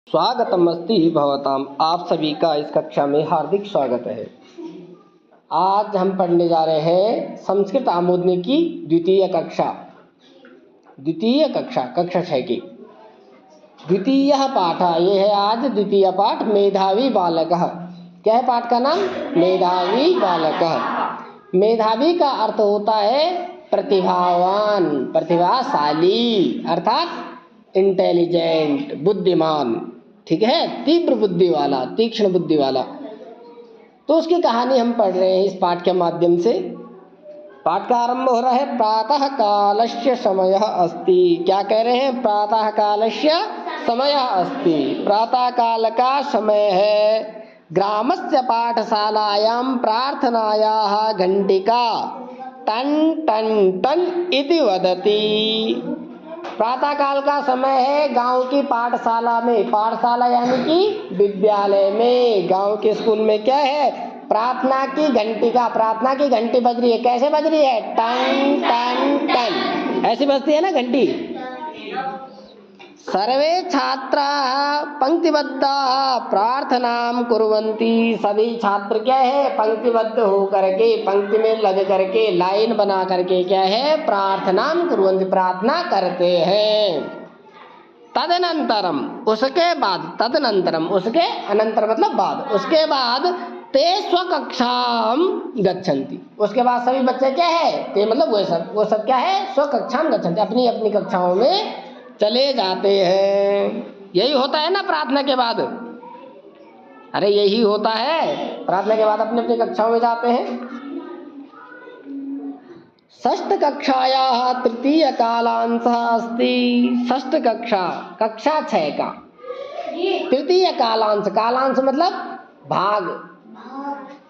स्वागतमस्ति भवताम। आप सभी का इस कक्षा में हार्दिक स्वागत है। आज हम पढ़ने जा रहे हैं संस्कृत आमोदनी की द्वितीय कक्षा कक्षा 6 की द्वितीय पाठ। ये है आज द्वितीय पाठ, मेधावी बालकः। क्या है पाठ का नाम? मेधावी बालकः। मेधावी का अर्थ होता है प्रतिभावान, प्रतिभाशाली, अर्थात इंटेलिजेंट, बुद्धिमान। ठीक है, तीव्र बुद्धि वाला, तीक्ष्ण बुद्धि वाला। तो उसकी कहानी हम पढ़ रहे हैं इस पाठ के माध्यम से। पाठ का आरंभ हो रहा है, प्रातः कालस्य समयः अस्ति। क्या कह रहे हैं? प्रातः कालस्य समयः अस्ति। प्रातः काल का समय है। ग्रामस्य पाठशालायां प्रार्थनायाः घंटिका टन टन टन इति वदति। प्रातः काल का समय है गांव की पाठशाला में। पाठशाला यानी कि विद्यालय में, गांव के स्कूल में क्या है? प्रार्थना की घंटिका, प्रार्थना की घंटी बज रही है। कैसे बज रही है? टन टन टन, ऐसी बजती है ना घंटी। सर्वे छात्राः पंक्तिबद्धाः प्रार्थनां कुर्वन्ति। सभी छात्र क्या है? पंक्तिबद्ध हो करके, पंक्ति में लग करके, लाइन बना करके क्या है? प्रार्थनां कुर्वन्ति, प्रार्थना करते हैं। तदनंतरम, उसके बाद, तदनंतरम, उसके अनंतर मतलब बाद, उसके बाद ते स्वकक्षाम गच्छन्ति। उसके बाद सभी बच्चे क्या है? ते मतलब वो सब क्या है? स्वकक्षाम गच्छन्ति, अपनी अपनी कक्षाओं में चले जाते हैं। यही होता है ना प्रार्थना के बाद? अरे यही होता है, प्रार्थना के बाद अपनी अपनी कक्षाओं में जाते हैं। षष्ठ कक्षायाः तृतीय कालांशः अस्ति। षष्ठ कक्षा, कक्षा 6 का तृतीय कालांश। कालांश मतलब भाग,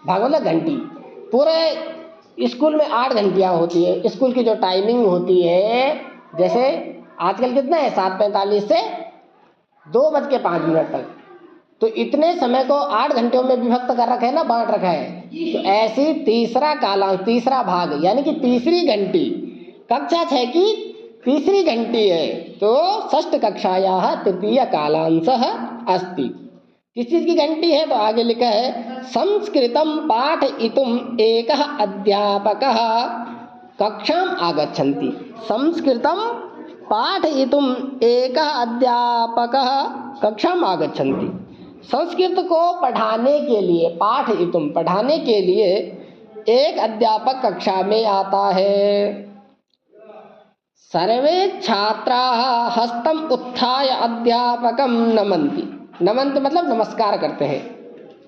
भाग मतलब घंटी। पूरे स्कूल में 8 घंटियां होती है। स्कूल की जो टाइमिंग होती है, जैसे आजकल कितना है? 7:45 से 2:05 तक। तो इतने समय को 8 घंटों में विभक्त कर रखा है ना, बांट रखा है। तो ऐसी तीसरा कालांश, तीसरा भाग यानी कि तीसरी घंटी, कक्षा 6 की तीसरी घंटी है। तो षष्ठ कक्षायाः तृतीय कालांशः अस्ति। किस चीज की घंटी है? तो आगे लिखा है, संस्कृतं पाठयितुम् एकः अध्यापकः कक्षाम् आगच्छन्ति। संस्कृतं पाठयितुम् एकः अध्यापकः कक्षाम् आगच्छन्ति। संस्कृत को पढ़ाने के लिए, पाठयितुम् पढ़ाने के लिए एक अध्यापक कक्षा में आता है। सर्वे छात्राः हस्तम् उत्थाय अध्यापकं नमन्ति। नमन्ति मतलब नमस्कार करते हैं।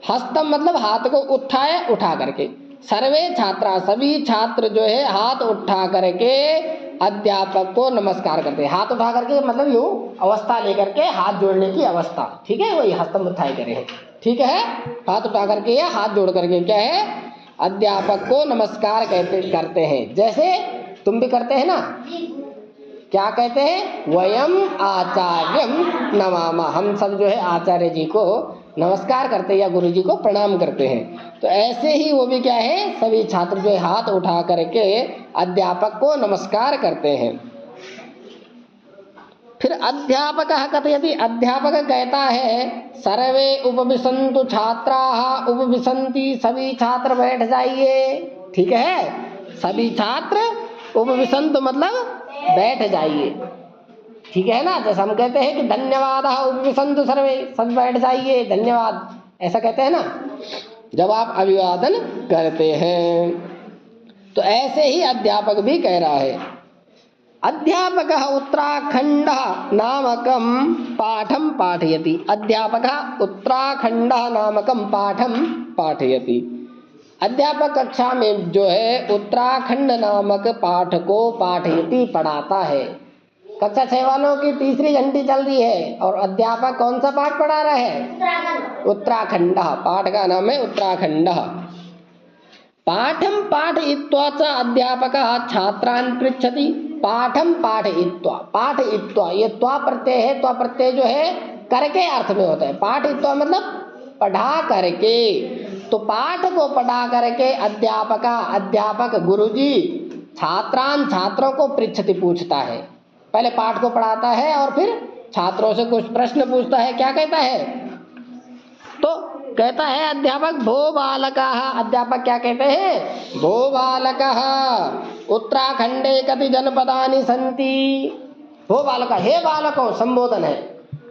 हस्तम मतलब हाथ को उत्थाय, उठा करके। सर्वे छात्रा, सभी छात्र जो है हाथ उठा करके अध्यापक को नमस्कार करते हैं। हाथ उठा करके मतलब यूं अवस्था लेकर के, हाथ जोड़ने की अवस्था। ठीक है, वही हस्तम उत्थाय करे हैं। ठीक है, हाथ उठा करके या हाथ जोड़ करके क्या है? अध्यापक को नमस्कार करते हैं। जैसे तुम भी करते हैं ना, क्या कहते हैं? वयम आचार्यम नमामः। हम सब जो है आचार्य जी को नमस्कार करते हैं या गुरु जी को प्रणाम करते हैं। तो ऐसे ही वो भी क्या है? सभी छात्र जो है हाथ उठा करके अध्यापक को नमस्कार करते हैं। फिर अध्यापकः कथयति, अध्यापक कहता है, सर्वे उपविशन्तु छात्राः उपविशन्ति। सभी छात्र बैठ जाइए। ठीक है, सभी छात्र उपविशन्तु मतलब बैठ जाइए। ठीक है ना? जैसे हम कहते हैं कि धन्यवादः उपविशन्तु सर्वे, सब बैठ जाइए, धन्यवाद, ऐसा कहते हैं ना जब आप अभिवादन करते हैं। तो ऐसे ही अध्यापक भी कह रहा है। अध्यापकः उत्तराखण्डः नामकं पाठं पाठयति। अध्यापकः उत्तराखण्डः नामकं पाठं पाठयति। अध्यापक कक्षा में जो है उत्तराखंड नामक पाठ को पाठयति, पढ़ाता है। कक्षा 6 वालों की तीसरी घंटी चल रही है और अध्यापक कौन सा पाठ पढ़ा रहा है? उत्तराखंड। पाठ का नाम है उत्तराखंड। पाठं पाठयित्वा च अध्यापकः छात्रान् पृच्छति। पाठं पाठयित्वा, पाठयित्वा ये त्वा प्रत्यय है। त्वा प्रत्यय जो है करके अर्थ में होता है। पाठयित्वा मतलब पढ़ा करके। तो पाठ को पढ़ा करके अध्यापक गुरुजी छात्रान, छात्रों को पृच्छति, पूछता है। पहले पाठ को पढ़ाता है और फिर छात्रों से कुछ प्रश्न पूछता है, क्या कहता है? तो कहता है अध्यापक भो बालकाः, अध्यापक क्या कहते हैं? भो बालकाः उत्तराखंडे कति जनपदानि सन्ति। भो बालक, हे बालकों, संबोधन है।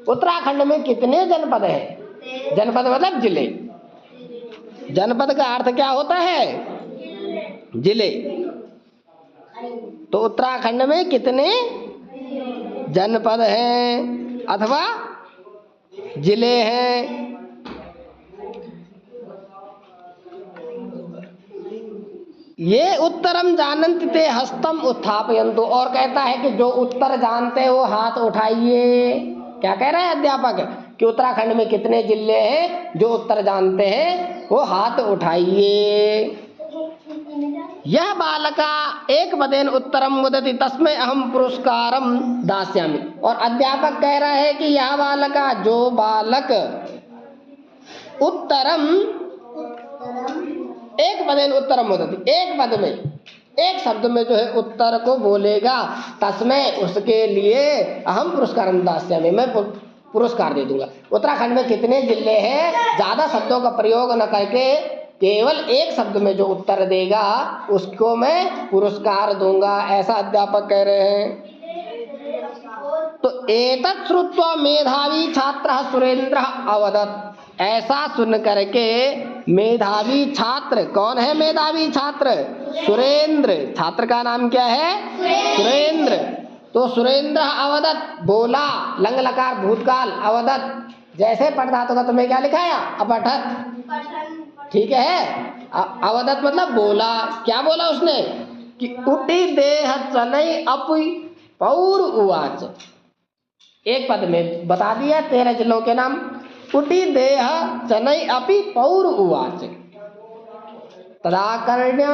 उत्तराखंड में कितने जनपद हैं? जनपद मतलब जिले। जनपद का अर्थ क्या होता है? जिले। तो उत्तराखंड में कितने जनपद हैं अथवा जिले हैं? ये उत्तरम जानन्ति ते हस्तम उत्थापयन्तु, और कहता है कि जो उत्तर जानते हैं वो हाथ उठाइए। क्या कह रहा है अध्यापक कि उत्तराखंड में कितने जिले हैं? जो उत्तर जानते हैं वो हाथ उठाइए। यह बालका एक पदेन उत्तरम वदति तस्मै अहम पुरस्कारम दास्यामि, और अध्यापक कह रहा है कि यह बालका, जो बालक उत्तरम, एक पदेन उत्तरम वदति, एक पद में, एक शब्द में जो है उत्तर को बोलेगा, तस्मै, उसके लिए अहम पुरस्कारम दास्यामि, मैं पुरस्कार दे दूंगा। उत्तराखंड में कितने जिले हैं, ज्यादा शब्दों का प्रयोग न करके केवल एक शब्द में जो उत्तर देगा उसको मैं पुरस्कार दूंगा, ऐसा अध्यापक कह रहे हैं। तो एतत् श्रुत्वा मेधावी छात्रः सुरेंद्रः अवदत्, ऐसा सुन करके मेधावी छात्र, कौन है मेधावी छात्र? सुरेंद्र। छात्र का नाम क्या है? सुरेंद्र। तो सुरेंद्र अवदत्, बोला, लंग लकार भूतकाल, अवदत् जैसे पठधातु का तुम्हें क्या लिखाया? अपठत, ठीक है। अवदत् मतलब बोला। क्या बोला उसने? कि उटी देह चलै अपि पौर उवाच, एक पद में बता दिया 13 जिलों के नाम। उटी देह चनै अपि पौर उवाच, तदाकर्ण्य,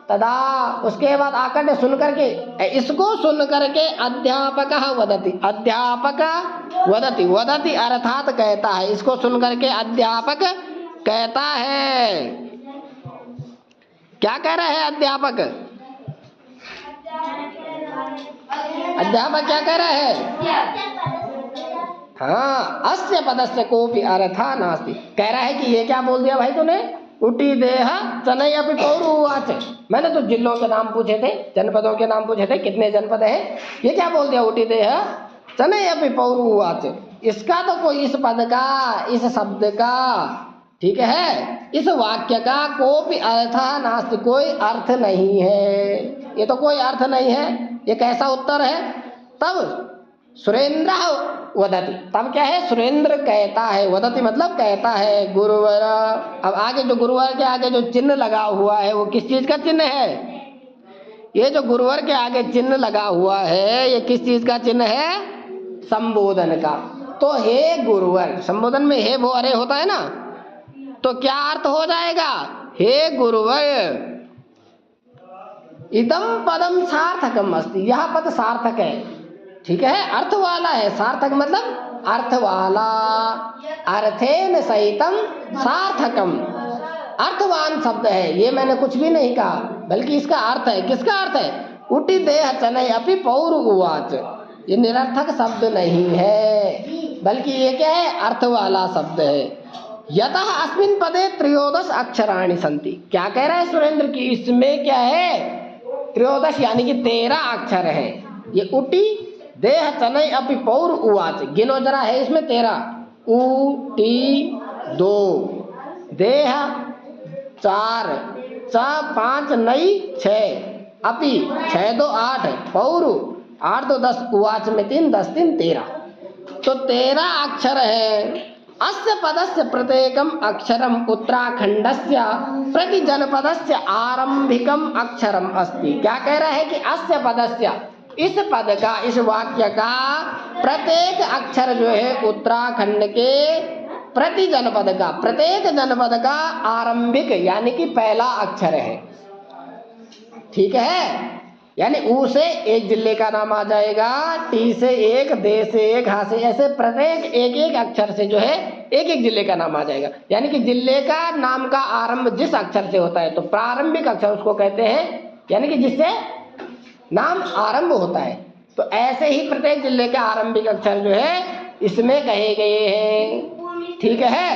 तदा उसके बाद आकर्ण्य सुन करके, इसको सुन करके अध्यापकः वदति, अध्यापक वदति, वदति अर्थात कहता है, इसको सुन करके अध्यापक कहता है। क्या कह रहे हैं अध्यापक? अध्यापक क्या कह रहे हैं? हाँ, अस्य पदस्य कोपि अर्थः नास्ति, कह रहा है कि ये क्या बोल दिया भाई तूने? उटी देह चनै अपि पौर उवाच, मैंने तो जिलों के नाम पूछे थे, जनपदों के नाम पूछे थे, कितने जनपद है, ये क्या बोल दिया? उटी देह चनै अपि पौर उवाच। इसका तो कोई, इस पद का, इस शब्द का, ठीक है, इस वाक्य का कोपि अर्थः नास्ति, कोई अर्थ नहीं है, ये तो कोई अर्थ नहीं है, ये कैसा उत्तर है? तब सुरेंद्र वदति, तब क्या है? सुरेंद्र कहता है, वदति मतलब कहता है, गुरुवर। अब आगे जो गुरुवर के आगे जो चिन्ह लगा हुआ है वो किस चीज का चिन्ह है? ये जो गुरुवर के आगे चिन्ह लगा हुआ है ये किस चीज का चिन्ह है? संबोधन का। तो हे गुरुवर, संबोधन में हे भो अरे होता है ना, तो क्या अर्थ हो जाएगा? हे गुरुवर, इदम पदम सार्थकम अस्ति, यह पद सार्थक है, ठीक है, अर्थ वाला है। सार्थक मतलब अर्थ वाला, अर्थेन सहितम सार्थकम, अर्थवान शब्द है, ये मैंने कुछ भी नहीं कहा, बल्कि इसका अर्थ है। किसका अर्थ है? उटी देह चनै अपि पौर उवाच, ये निरर्थक शब्द नहीं है, बल्कि ये क्या है? अर्थ वाला शब्द है। यतः अस्मिन् पदे त्रयोदश अक्षराणि सन्ति, क्या कह रहा है सुरेंद्र की? इसमें क्या है? त्रयोदश यानी कि 13 अक्षर है। ये उटी देह चनै अपि पौर उवाच, गिनो जरा, है इसमें 13, उ टी 2, देह 4, च 5 नै 6, अपि 6 2 8, पौर 8 2 10, उवाच में 3 10 3 13, तो 13 अक्षर है। अस्य पदस्य प्रत्येकम अक्षरम उत्तराखंडस्य प्रति जनपदस्य आरंभिकम अक्षरम अस्ति। क्या कह रहा है कि अस्य पदस्य, इस पद का, इस वाक्य का प्रत्येक अक्षर जो है उत्तराखंड के प्रति जनपद का, प्रत्येक जनपद का आरंभिक यानी कि पहला अक्षर है, ठीक है। यानी ऊ से एक जिले का नाम आ जाएगा, टी से एक, दे से एक, हा से, ऐसे प्रत्येक एक एक अक्षर से जो है एक एक जिले का नाम आ जाएगा। यानी कि जिले का नाम का आरंभ जिस अक्षर से होता है तो प्रारंभिक अक्षर उसको कहते हैं, यानी कि जिससे नाम आरंभ होता है। तो ऐसे ही प्रत्येक जिले के आरंभिक अक्षर जो है इसमें कहे गए हैं। ठीक है।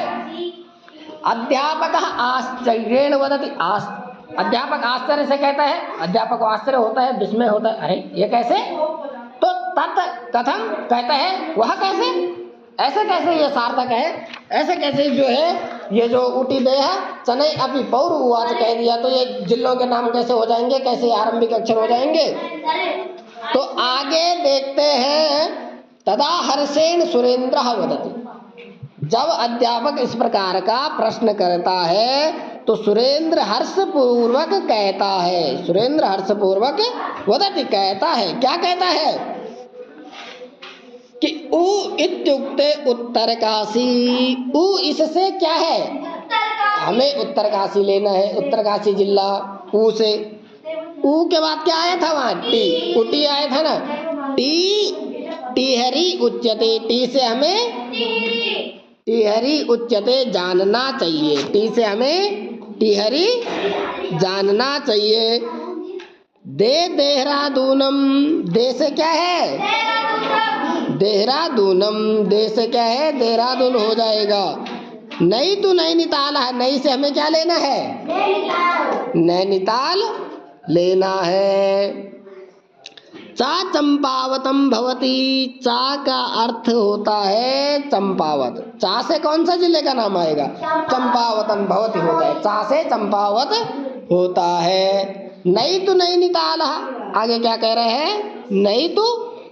अध्यापक आश्चर्येण वदति। अध्यापक आश्चर्य से कहता है, अध्यापक को आश्चर्य होता है, विस्मय होता है, अरे ये कैसे? तो तत् कथम कहता है, वह कैसे, ऐसे कैसे ये सार्थक है, ऐसे कैसे जो है ये जो उटी देह चनई अपि पौर उवाच कह दिया, तो ये जिलों के नाम कैसे हो जाएंगे, कैसे आरंभिक अक्षर हो जाएंगे? तो आगे देखते हैं, तदा हर्षेण सुरेंद्र वदति। जब अध्यापक इस प्रकार का प्रश्न करता है तो सुरेंद्र हर्षपूर्वक कहता है, सुरेंद्र हर्षपूर्वक वदति कहता है, क्या कहता है कि उ इत्युक्ते उत्तरकाशी। उ इससे क्या है, हमें उत्तरकाशी लेना है, उत्तरकाशी जिला। उ से, उ के बाद क्या आया था वहां? टी, उटी आया था ना। टिहरी उच्यते, टी से हमें टिहरी उच्यते जानना चाहिए, टी से हमें टिहरी जानना चाहिए। देहरादूनम, दे से क्या है? देहरादूनम, दे से क्या है? देहरादून हो जाएगा। नहीं तो नैनीताल है, नहीं से हमें क्या लेना है? नैनीताल लेना है। चा चंपावतम भवती, चा का अर्थ होता है चंपावत। चा से कौन सा जिले का नाम आएगा? चंपावतम भवती होता है, चा से चंपावत होता है। नहीं तो नैनीताल, आगे क्या कह रहे हैं? नहीं तो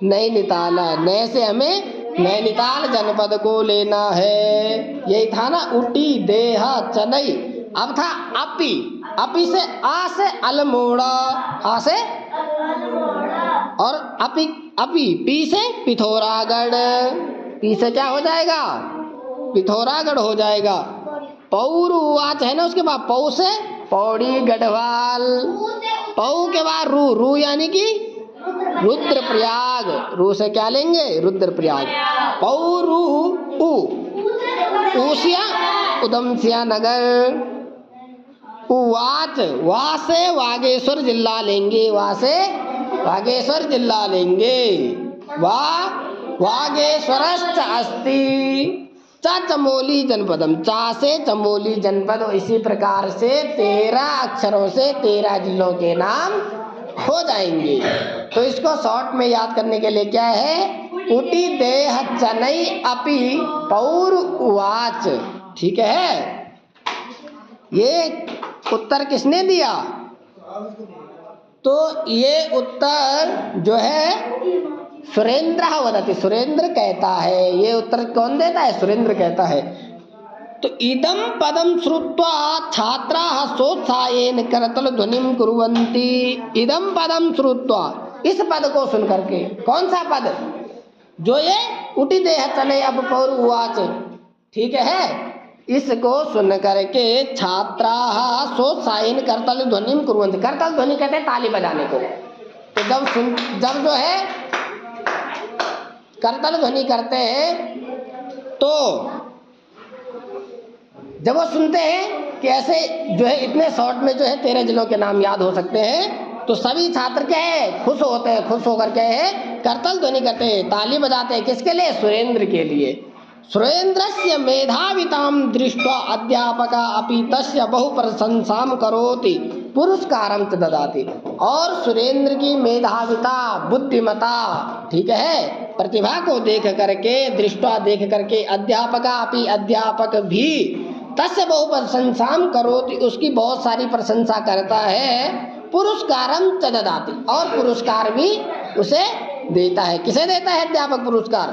नैनीताल, नए से हमें नैनीताल जनपद को लेना है। यही था ना, उटी देह चनई। अब था अपी, अपी से आ से अल्मोड़ा, आ से और अपी, अपी पी से पिथौरागढ़, पी से क्या हो जाएगा? पिथौरागढ़ हो जाएगा। पौर उवाच है ना, उसके बाद पौ से पौड़ी गढ़वाल, पौ के बाद रू, रू यानी कि रुद्रप्रयाग, रू से क्या लेंगे? रुद्रप्रयाग। पौरू उ, ऊसिया उधमसिया नगर। उवाच, वा से वागेश्वर जिला लेंगे, वा से वागेश्वर जिला लेंगे। वागेश्वरश्च अस्ति चा चमोली जनपदम, चा से चमोली जनपद। इसी प्रकार से 13 अक्षरों से 13 जिलों के नाम हो जाएंगे। तो इसको शॉर्ट में याद करने के लिए क्या है? उटी देह चनई अपि पौर उवाच। ठीक है। ये उत्तर किसने दिया? तो ये उत्तर जो है सुरेंद्र वदति, सुरेंद्र कहता है। ये उत्तर कौन देता है? सुरेंद्र कहता है। तो इदम पदम श्रुत्वा छात्राः सोत्साहेन करतल ध्वनिं कुर्वन्ति। इदम पदम श्रुत्वा, इस पद को सुन करके। कौन सा पद? जो ये उटी देह चने अब पौर उवाच, ठीक है, इसको सुन करके छात्राः सोत्साहेन करतल ध्वनिं कुर्वन्ति। करतल ध्वनि कहते हैं ताली बजाने को। तो जब जो है करतल ध्वनि करते हैं तो जब वो सुनते हैं कि ऐसे जो है इतने शॉर्ट में जो है 13 जिलों के नाम याद हो सकते हैं, तो सभी छात्र क्या है? खुश होते हैं। खुश होकर क्या है? करतल ध्वनि करते हैं, ताली बजाते हैं। किसके लिए? सुरेंद्र के लिए। सुरेंद्रस्य मेधावितां दृष्ट्वा अध्यापका अपि तस्य बहु प्रशंसां करोति पुरस्कारं च ददाति। और सुरेंद्र की मेधाविता, बुद्धिमता, ठीक है, प्रतिभा को देख करके, दृष्टवा देख करके, अध्यापका अपि अध्यापक भी तस्य बहु प्रशंसां करोति, उसकी बहुत सारी प्रशंसा करता है। पुरस्कारं च ददाति, और पुरस्कार भी उसे देता है। किसे देता है अध्यापक पुरस्कार?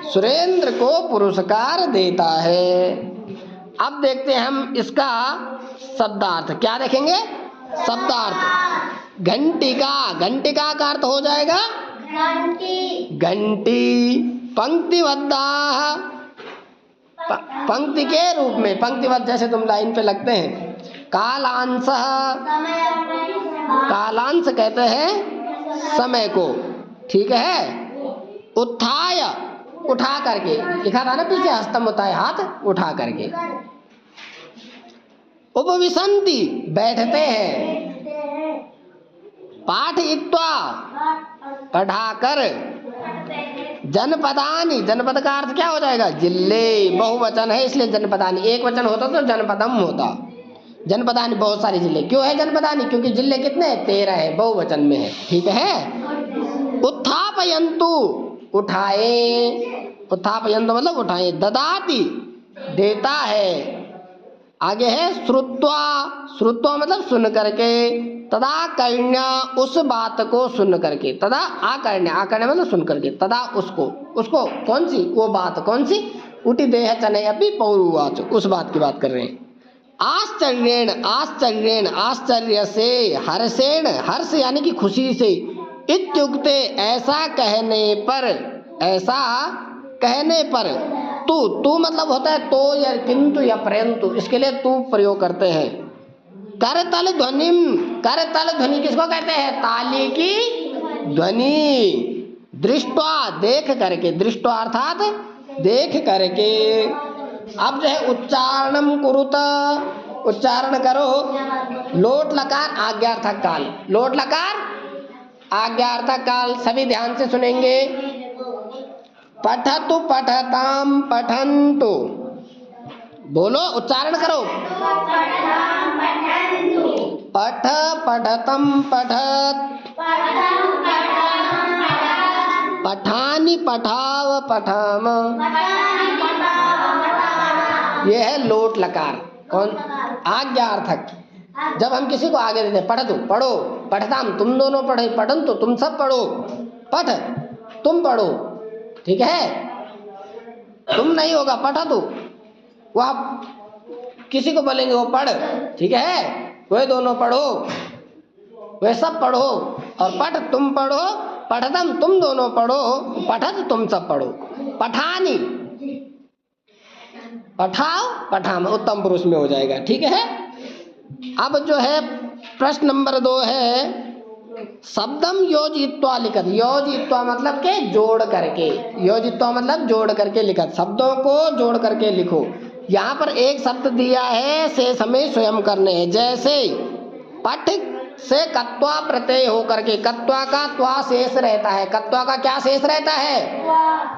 सुरेंद्र को पुरस्कार देता है। अब देखते हैं हम इसका शब्दार्थ। क्या देखेंगे? शब्दार्थ। घंटिका, घंटिका का अर्थ हो जाएगा घंटी। पंक्तिबद्धाः, पंक्ति के रूप में, पंक्तिबद्ध जैसे तुम लाइन पे लगते हैं। कालांशः, कालांश कहते हैं समय को, ठीक है। उत्थाय, उठा करके, लिखा था ना पीछे, हस्तम होता है हाथ उठा करके। उपविशन्ति, बैठते हैं। पाठयित्वा, पढ़ाकर। जनपदानी, जनपद का अर्थ क्या हो जाएगा? जिले। बहुवचन है इसलिए जनपदानी, एक वचन होता तो जनपदम होता। जनपदानी बहुत सारे जिले। क्यों है जनपदानी? क्योंकि जिले कितने हैं? 13 है, बहुवचन में है। ठीक है। उत्थापयन्तु, उठाए। उत्थापयन्तु मतलब उठाए। ददाति, देता है। आगे है श्रुत्वा, श्रुत्वा मतलब सुन करके। तदा कर्ण्य, उस बात को सुन करके। तदा आकर्ण्य, आकर्ण्य मतलब सुन करके। तदा उसको, उसको कौन सी? वो बात कौन सी? उटी देह चने अपि पौरुवाच, उस बात की बात कर रहे हैं। आश्चर्येण, आश्चर्येण आश्चर्य से, हर्षेण हर्ष यानी कि खुशी से। इत्युक्ते ऐसा कहने पर, ऐसा कहने पर। तू मतलब होता है तो या किंतु या परंतु, इसके लिए तू प्रयोग करते हैं। करतल ध्वनिम, करतल ध्वनि किसको कहते हैं? ताली की ध्वनि। दृष्टवा, देख करके। दृष्टवा अर्थात देख करके। अब जो है उच्चारणम कुरुत, उच्चारण करो। लोट लकार आज्ञार्थक काल, लोट लकार आज्ञार्थक काल। सभी ध्यान से सुनेंगे। पठतु पठताम पठन्तु, बोलो उच्चारण करो। पठ पठतम पठत, पठानि पठाव पठाम। यह है लोट लकार। कौन? आज्ञार्थक। जब हम किसी को आगे देते हैं, पठतु पढ़ो, पठताम तुम दोनों पढ़े, पठन्तु तुम सब पढ़ो, पठ तुम पढ़ो। ठीक है। तुम नहीं होगा पठतु, वो आप किसी को बोलेंगे वो पढ़। ठीक है। वे दोनों पढ़ो, वे सब पढ़ो। और पठ तुम पढ़ो, पठतम तुम दोनों पढ़ो, पठत तुम सब पढ़ो। पठानी, पठाओ पठाम, उत्तम पुरुष में हो जाएगा। ठीक है। अब जो है प्रश्न नंबर 2 है शब्दम योजित्वा लिखत। योजित्वा मतलब के जोड़ करके, योजित्वा मतलब जोड़ करके लिखत, शब्दों को जोड़ करके लिखो। यहाँ पर एक शब्द दिया है, शेष हमें स्वयं करने हैं। जैसे पठ से कत्वा प्रत्यय हो करके, कत्वा का त्वा शेष रहता है। कत्वा का क्या शेष रहता है?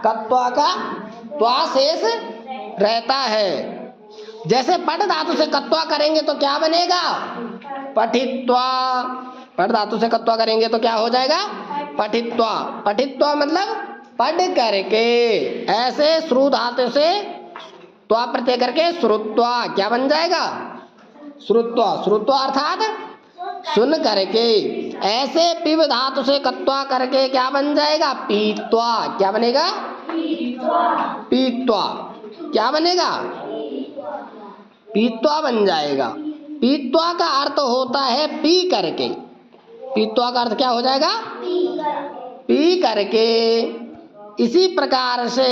कत्वा का त्वा शेष रहता है। जैसे पठ धातु से कत्वा करेंगे तो क्या बनेगा? पठित्वा। पठ धातु से कत्वा करेंगे तो क्या हो जाएगा? पठित्वा। पठित्वा मतलब पढ़ करके। ऐसे श्रु धातु से त्वा प्रत्यय करके श्रुत्वा क्या बन जाएगा? श्रुत्वा। श्रुत्वा अर्थात सुन करके। ऐसे पिब धातु से कत्वा करके क्या बन जाएगा? पीत्वा। क्या बनेगा? पीत्वा। क्या बनेगा? पीत्वा बन जाएगा। पीत्वा का अर्थ होता है पी करके। पीत्वा का अर्थ क्या हो जाएगा? पी करके। इसी प्रकार से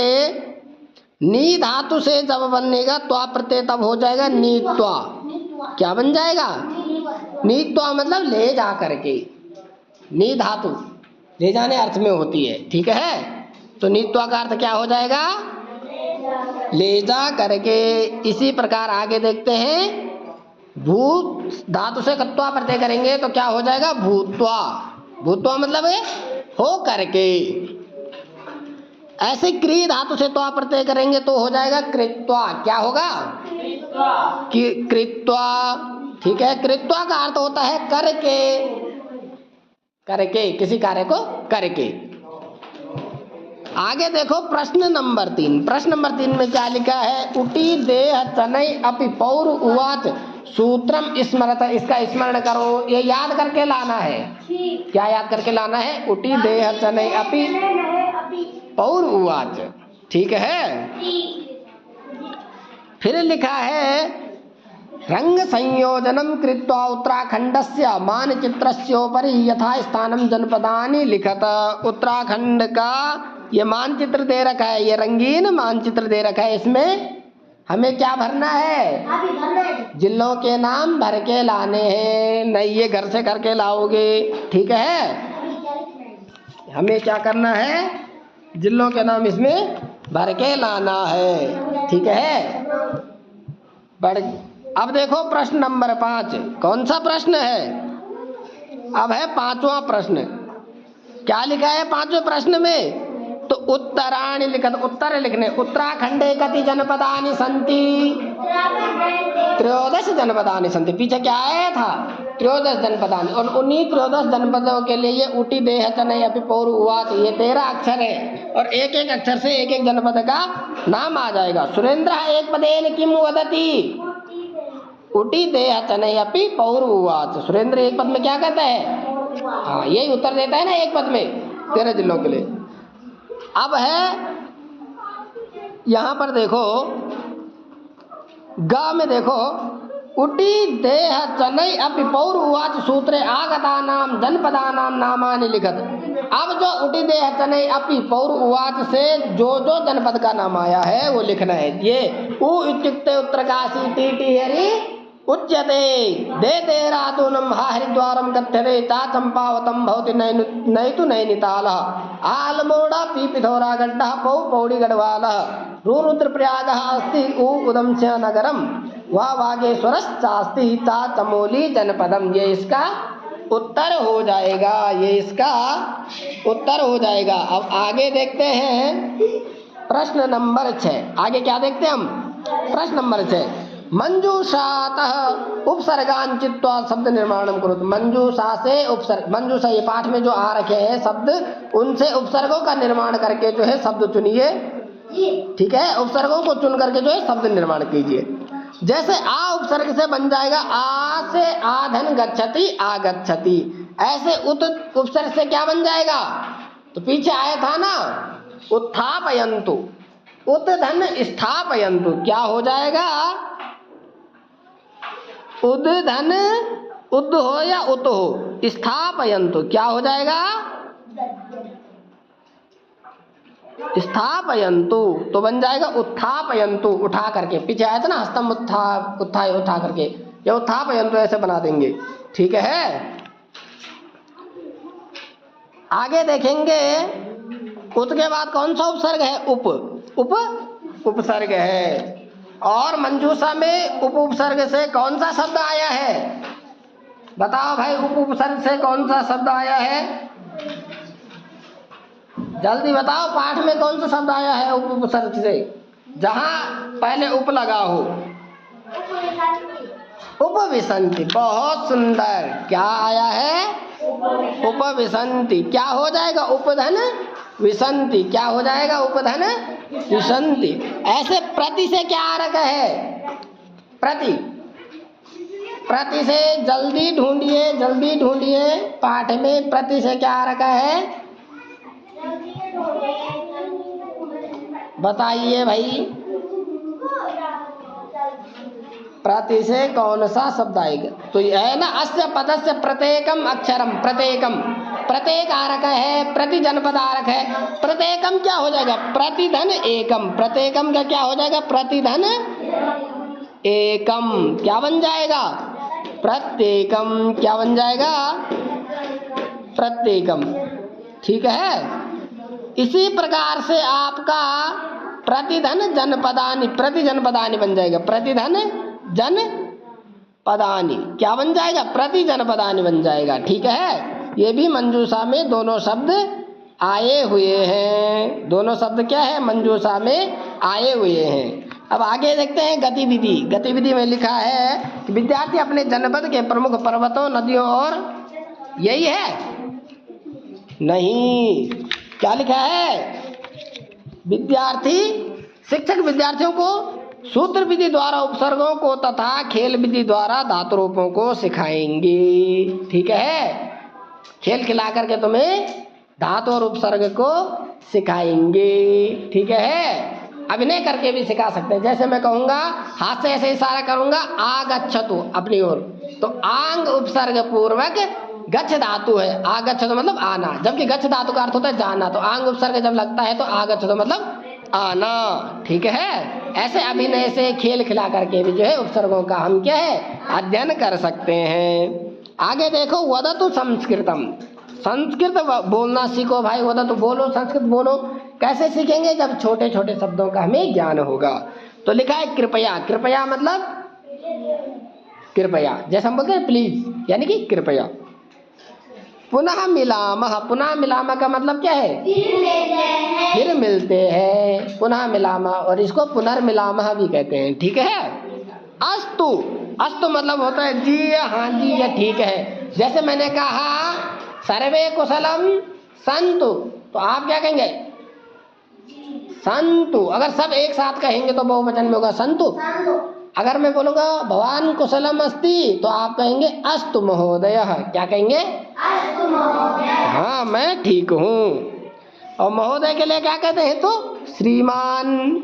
नी धातु से जब बनेगा त्वा प्रत्यय तब हो जाएगा नीत्वा। क्या बन जाएगा? नीत्वा मतलब ले जा करके। नी धातु ले जाने अर्थ में होती है। ठीक है। तो नीत्वा का अर्थ क्या हो जाएगा? ले जा करके। इसी प्रकार आगे देखते हैं। भूत धातु से कत्वा प्रत्यय करेंगे तो क्या हो जाएगा? भूत्वा। भूत्वा मतलब है हो करके। ऐसे क्री धातु से त्वा प्रत्यय करेंगे तो हो जाएगा कृत्वा। क्या होगा? कृत्वा। ठीक है। कृत्वा का अर्थ होता है करके। करके, किसी कार्य को करके। आगे देखो प्रश्न नंबर 3। प्रश्न नंबर 3 में क्या लिखा है? उटी देह चनै अपि पौर उवाच सूत्रम स्मरत। इसका स्मरण करो, ये याद करके लाना है। क्या याद करके लाना है? उटी देह चनै अपि पौर उवाच। ठीक है। फिर लिखा है रंग संयोजनम कृत्वा उत्तराखंडस्य मानचित्रस्योपरि यथा स्थानम जनपदानि लिखत। उत्तराखंड का ये मानचित्र दे रखा है, ये रंगीन मानचित्र दे रखा है। इसमें हमें क्या भरना है? जिलों के नाम भर के लाने हैं। नहीं ये घर से करके लाओगे। ठीक है। हमें क्या करना है? जिलों के नाम इसमें भर के लाना है। ठीक है। अब देखो प्रश्न नंबर 5। कौन सा प्रश्न है? अब है 5वां प्रश्न। क्या लिखा है 5वें प्रश्न में? तो उत्तराणि लिखत, उत्तर लिखने, उत्तराखंडे कति जनपदानि सन्ति, 13 जनपदानि सन्ति। पीछे क्या आया था, 13 जनपदानि, और उन्हीं 13 जनपदों के लिए ये उटी देह चनय अपि पौरु उवाच, ये 13 अक्षर है और एक एक अक्षर से एक एक जनपद का नाम आ जाएगा। सुरेंद्र एक पदेन किम वदति, उटी देह चनय अपि पौरु उवाच। सुरेंद्र एक पद में क्या कहता है, हाँ यही उत्तर देता है ना एक पद में 13 जिलों के लिए। अब है यहां पर देखो ग में देखो, उटी देह चनय अपि पौर उवाच सूत्रे आगता नाम जनपदा नाम नामानि लिखत। अब जो उटी देह चनय अपि पौर उवाच से जो जो जनपद का नाम आया है वो लिखना है। ये उ इत्युक्ते उत्तरकाशी टीटी हरि उच्यते, दे देहरादूनम हा हरिद्वारम गच्छते, ता चंपावतम भवति नैतु नैनीतालः, आलमोड़ा पी पिथौरा गड्ढः, पौ पौड़ी गढ़वालः, रुद्रप्रयागः अस्ति उ उदमस्य नगरम, वा वागेश्वरश्चास्ति ता चमोली जनपदम। ये इसका उत्तर हो जाएगा, ये इसका उत्तर हो जाएगा। अब आगे देखते हैं प्रश्न नंबर 6। आगे क्या देखते हैं हम, प्रश्न नंबर 6, मंजूषातः उपसर्गान चित्वा शब्द निर्माणम करो। मंजूषा से उपसर्ग, मंजूषा ये पाठ में जो आ रखे हैं शब्द, उनसे उपसर्गों का निर्माण करके जो है शब्द चुनिए, ठीक है, उपसर्गों को चुन करके जो है शब्द निर्माण कीजिए। जैसे आ उपसर्ग से बन जाएगा, आ से आधन गच्छति आगच्छति। ऐसे उत उपसर्ग से क्या बन जाएगा, तो पीछे आया था ना उत्थापयन्तु, उत धन स्थापयन्तु, क्या हो जाएगा, उद धन उद हो या उत हो, स्थापयन्तु क्या हो जाएगा, स्थापयन्तु तो बन जाएगा उत्थापयन्तु, उठा करके। पीछे आया था ना हस्तम उत्थाय उठा करके, ये उत्थापयन्तु ऐसे बना देंगे, ठीक है। आगे देखेंगे उत के बाद कौन सा उपसर्ग है, उप उपसर्ग है। और मंजूषा में उप उपसर्ग से कौन सा शब्द आया है, बताओ भाई, उप उपसर्ग से कौन सा शब्द आया है, जल्दी बताओ, पाठ में कौन सा शब्द आया है उप उपसर्ग से, जहां पहले उप लगा हो, उपविशन्ति। बहुत सुंदर, क्या आया है, उपविशन्ति। क्या हो जाएगा, उपधन विसंति, क्या हो जाएगा, उपधन विसंति। ऐसे प्रति से क्या आ रखा है, प्रति, प्रति से जल्दी ढूंढिए, जल्दी ढूंढिए, पाठ में प्रति से क्या आ रखा है, बताइए भाई, प्रति से कौन सा शब्द आएगा, तो यह है ना, अस्य पदस्य प्रत्येकम अक्षरम, प्रत्येकम, प्रत्येक आरक है, प्रति जनपद आरक है, प्रत्येकम क्या हो जाएगा, प्रतिधन एकम, प्रत्येकम का क्या हो जाएगा, प्रतिधन एकम, क्या बन जाएगा, प्रत्येकम, क्या बन जाएगा, प्रत्येकम, ठीक है। इसी प्रकार से आपका प्रतिधन जनपदानि, प्रति जनपदानि बन जाएगा, प्रतिधन जन पदानि, क्या बन जाएगा, प्रति जनपदानि बन जाएगा, ठीक है। ये भी मंजूषा में दोनों शब्द आए हुए हैं, दोनों शब्द क्या है, मंजूषा में आए हुए हैं। अब आगे देखते हैं गतिविधि। गतिविधि में लिखा है कि विद्यार्थी अपने जनपद के प्रमुख पर्वतों, नदियों और, यही है नहीं, क्या लिखा है, विद्यार्थी, शिक्षक विद्यार्थियों को सूत्र विधि द्वारा उपसर्गों को तथा खेल विधि द्वारा धातु रूपों को सिखाएंगे, ठीक है। खेल खिला करके तुम्हें धातु और उपसर्ग को सिखाएंगे, ठीक है। अभिनय करके भी सिखा सकते हैं, जैसे मैं कहूंगा, हाथ से ऐसे इशारा करूंगा, आगच्छतु अपनी ओर, तो आंग उपसर्ग पूर्वक गच्छ धातु है, आगच्छतु मतलब आना, जबकि गच्छ धातु का अर्थ होता है जाना, तो आंग उपसर्ग जब लगता है तो आगच्छतु मतलब आना, ठीक है। ऐसे अभिनय से खेल खिला करके भी जो है उपसर्गों का हम क्या है, अध्ययन कर सकते हैं। आगे देखो, वदतु संस्कृतम, संस्कृत बोलना सीखो भाई, वदतु बोलो, संस्कृत बोलो। कैसे सीखेंगे, जब छोटे छोटे शब्दों का हमें ज्ञान होगा। तो लिखा है कृपया, कृपया मतलब कृपया, जैसे हम बोलते हैं प्लीज, यानी कि कृपया। पुनः मिलामः, पुनः मिलामः का मतलब क्या है, फिर मिलते हैं, पुनः मिलामः, और इसको पुनर्मिलामः भी कहते हैं। ठीक है। अस्तु, अस्तु मतलब होता है जी या हाँ जी या ठीक है। जैसे मैंने कहा सर्वे कुशलम संतु, तो आप क्या कहेंगे? संतु। अगर सब एक साथ कहेंगे तो बहुवचन में होगा संतु। अगर मैं बोलूंगा भवान कुशलम अस्ति, तो आप कहेंगे अस्तु महोदयः। क्या कहेंगे? अस्तु महोदय। हाँ, मैं ठीक हूँ। और महोदय के लिए क्या कहते हैं? तो श्रीमान,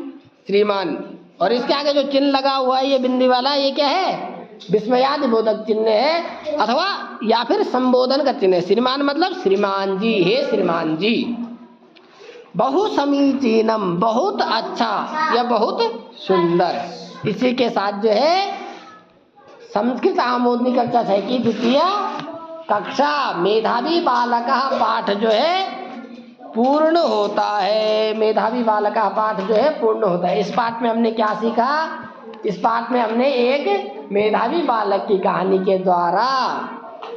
श्रीमान। और इसके आगे जो चिन्ह लगा हुआ है ये बिंदी वाला, ये क्या है? विस्मयादि बोधक चिन्ह है, अथवा या फिर संबोधन का चिन्ह है। श्रीमान मतलब श्रीमान जी, हे श्रीमान जी। बहु समीचीनम, बहुत अच्छा या बहुत सुंदर। इसी के साथ जो है संस्कृत आमोदनी कक्षा 6 की द्वितीय कक्षा मेधावी बालक पाठ जो है पूर्ण होता है। मेधावी बालक का पाठ जो है पूर्ण होता है। इस पाठ में हमने क्या सीखा? इस पाठ में हमने एक मेधावी बालक की कहानी के द्वारा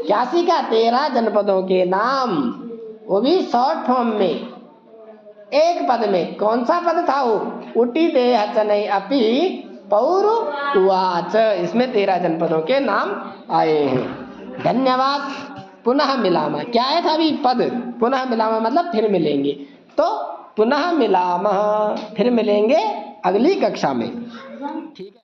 क्या सीखा? 13 जनपदों के नाम, वो भी शॉर्ट फॉर्म में, एक पद में। कौन सा पद था वो? उटी देह चनई अपि पौरुवाच। इसमें 13 जनपदों के नाम आए हैं। धन्यवाद। पुनः मिलामः क्या है था अभी पद? पुनः मिलामः मतलब फिर मिलेंगे। तो पुनः मिलामः, फिर मिलेंगे अगली कक्षा में। ठीक है।